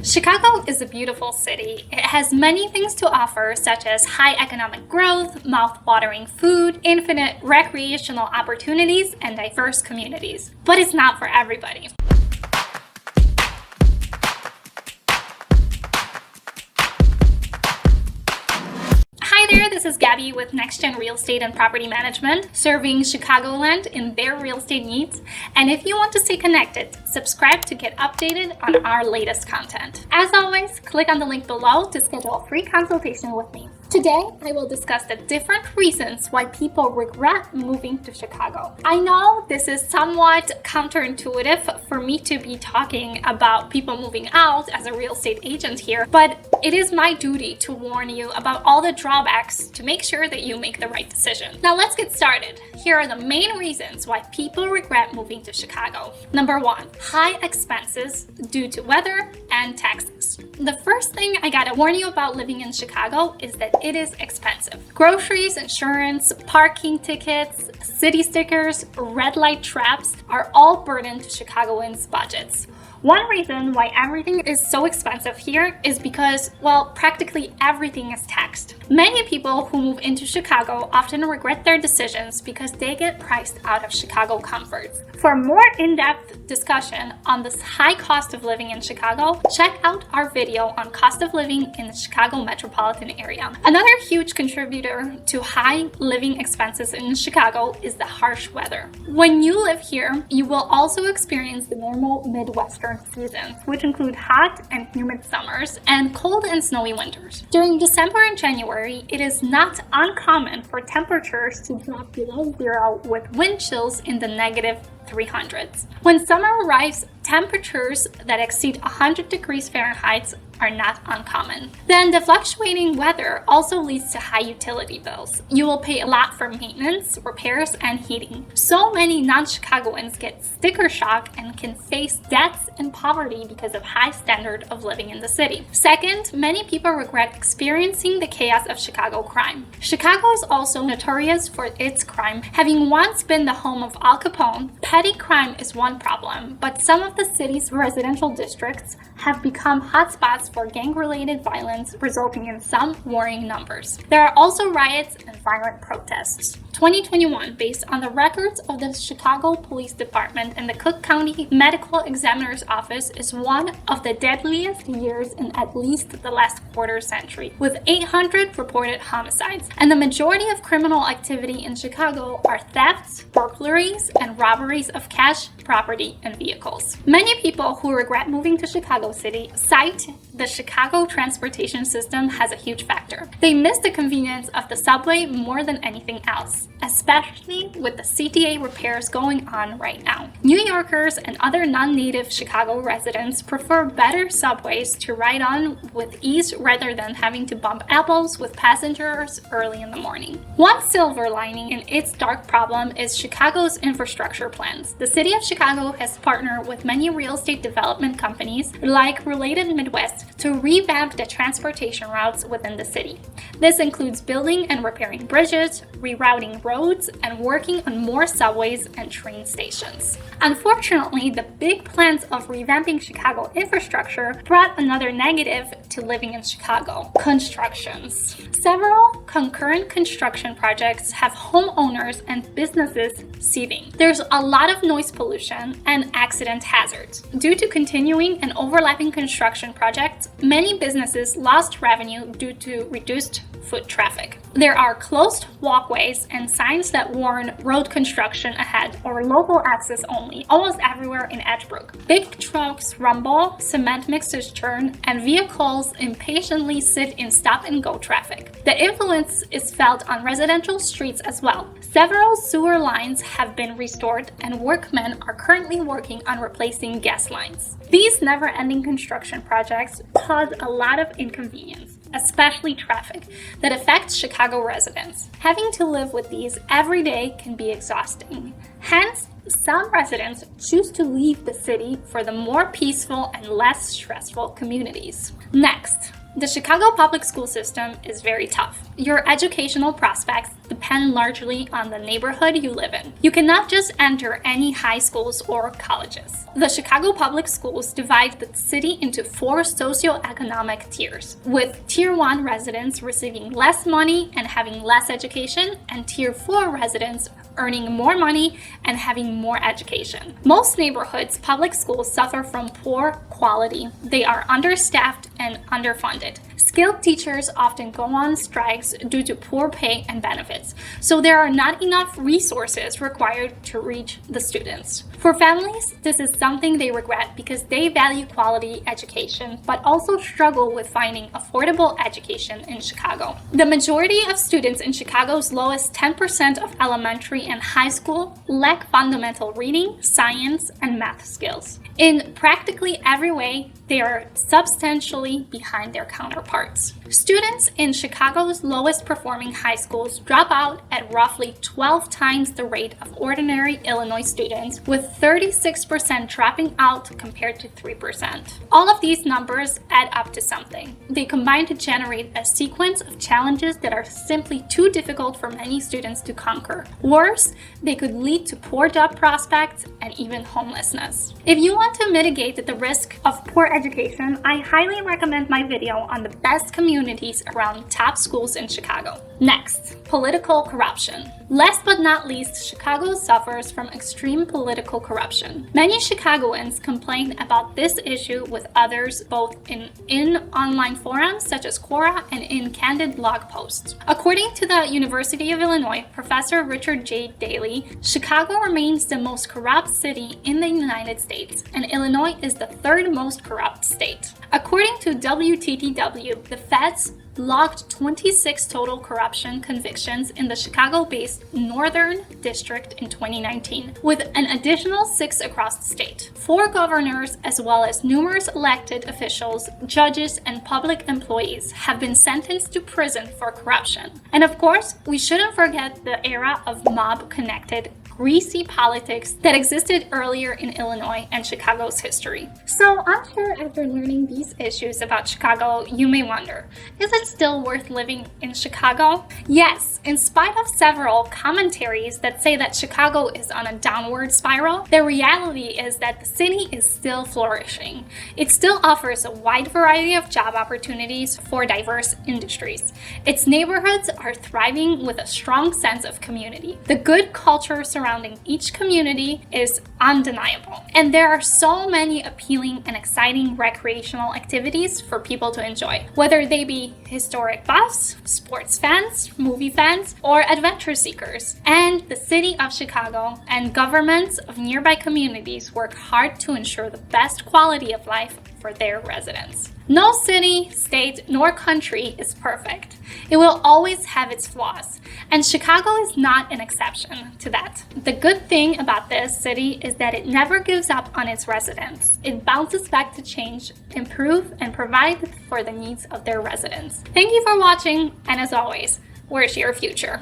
Chicago is a beautiful city. It has many things to offer, such as high economic growth, mouth-watering food, infinite recreational opportunities, and diverse communities. But it's not for everybody. Hi there, this is Gabby with Nex-Gen Real Estate and Property Management, serving Chicagoland in their real estate needs. And if you want to stay connected, subscribe to get updated on our latest content. As always, click on the link below to schedule a free consultation with me. Today, I will discuss the different reasons why people regret moving to Chicago. I know this is somewhat counterintuitive for me to be talking about people moving out as a real estate agent here, but it is my duty to warn you about all the drawbacks to make sure that you make the right decision. Now let's get started. Here are the main reasons why people regret moving to Chicago. Number 1, high expenses due to weather and taxes. The first thing I gotta warn you about living in Chicago is that it is expensive. Groceries, insurance, parking tickets, city stickers, red light traps are all burden to Chicagoans' budgets. One reason why everything is so expensive here is because, well, practically everything is taxed. Many people who move into Chicago often regret their decisions because they get priced out of Chicago comforts. For more in-depth discussion on this high cost of living in Chicago, check out our video on cost of living in the Chicago metropolitan area. Another huge contributor to high living expenses in Chicago is the harsh weather. When you live here, you will also experience the normal Midwestern seasons, which include hot and humid summers and cold and snowy winters. During December and January, it is not uncommon for temperatures to drop below zero with wind chills in the negative 300s. When summer arrives, temperatures that exceed 100 degrees Fahrenheit are not uncommon. Then the fluctuating weather also leads to high utility bills. You will pay a lot for maintenance, repairs, and heating. So many non-Chicagoans get sticker shock and can face debts and poverty because of high standard of living in the city. Second, many people regret experiencing the chaos of Chicago crime. Chicago is also notorious for its crime. Having once been the home of Al Capone, petty crime is one problem, but some of the city's residential districts have become hotspots for gang-related violence, resulting in some worrying numbers. There are also riots and violent protests. 2021, based on the records of the Chicago Police Department and the Cook County Medical Examiner's Office, is one of the deadliest years in at least the last quarter century, with 800 reported homicides. And the majority of criminal activity in Chicago are thefts, burglaries, and robberies of cash, property, and vehicles. Many people who regret moving to Chicago City cite the Chicago transportation system has a huge factor. They miss the convenience of the subway more than anything else, especially with the CTA repairs going on right now. New Yorkers and other non-native Chicago residents prefer better subways to ride on with ease rather than having to bump elbows with passengers early in the morning. One silver lining in its dark problem is Chicago's infrastructure plans. The city of Chicago has partnered with many real estate development companies like Related Midwest to revamp the transportation routes within the city. This includes building and repairing bridges, rerouting roads, and working on more subways and train stations. Unfortunately, the big plans of revamping Chicago infrastructure brought another negative to living in Chicago: constructions. Several concurrent construction projects have homeowners and businesses seething. There's a lot of noise pollution and accident hazards. Due to continuing and overlapping construction projects, many businesses lost revenue due to reduced foot traffic. There are closed walkways and signs that warn road construction ahead or local access only almost everywhere in Edgebrook. Big trucks rumble, cement mixers churn, and vehicles impatiently sit in stop-and-go traffic. The influence is felt on residential streets as well. Several sewer lines have been restored, and workmen are currently working on replacing gas lines. These never-ending construction projects cause a lot of inconvenience, especially traffic, that affects Chicago residents. Having to live with these every day can be exhausting. Hence, some residents choose to leave the city for the more peaceful and less stressful communities. Next, the Chicago public school system is very tough. Your educational prospects depend depend largely on the neighborhood you live in. You cannot just enter any high schools or colleges. The Chicago public schools divide the city into 4 socioeconomic tiers, with Tier 1 residents receiving less money and having less education, and Tier 4 residents earning more money and having more education. Most neighborhoods' public schools suffer from poor quality. They are understaffed and underfunded. Skilled teachers often go on strikes due to poor pay and benefits, so there are not enough resources required to reach the students. For families, this is something they regret because they value quality education, but also struggle with finding affordable education in Chicago. The majority of students in Chicago's lowest 10% of elementary and high school lack fundamental reading, science, and math skills. In practically every way, they are substantially behind their counterparts. Students in Chicago's lowest performing high schools drop out at roughly 12 times the rate of ordinary Illinois students, with 36% dropping out compared to 3%. All of these numbers add up to something. They combine to generate a sequence of challenges that are simply too difficult for many students to conquer. Worse, they could lead to poor job prospects and even homelessness. If you want to mitigate the risk of poor education, I highly recommend my video on the best communities around top schools in Chicago. Next, political corruption. Last but not least, Chicago suffers from extreme political corruption. Many Chicagoans complain about this issue with others, both in online forums such as Quora and in candid blog posts. According to the University of Illinois, Professor Richard J. Daly, Chicago remains the most corrupt city in the United States, and Illinois is the 3rd most corrupt state. According to WTTW, the feds logged 26 total corruption convictions in the Chicago-based Northern District in 2019, with an additional 6 across the state. 4 governors, as well as numerous elected officials, judges, and public employees have been sentenced to prison for corruption. And of course, we shouldn't forget the era of mob-connected greasy politics that existed earlier in Illinois and Chicago's history. So I'm sure after learning these issues about Chicago, you may wonder, is it still worth living in Chicago? Yes, in spite of several commentaries that say that Chicago is on a downward spiral, the reality is that the city is still flourishing. It still offers a wide variety of job opportunities for diverse industries. Its neighborhoods are thriving with a strong sense of community. The good culture surrounding each community is undeniable. And there are so many appealing and exciting recreational activities for people to enjoy, whether they be historic buffs, sports fans, movie fans, or adventure seekers. And the city of Chicago and governments of nearby communities work hard to ensure the best quality of life for their residents. No city, state, nor country is perfect. It will always have its flaws, and Chicago is not an exception to that. The good thing about this city is that it never gives up on its residents. It bounces back to change, improve, and provide for the needs of their residents. Thank you for watching, and as always, where's your future?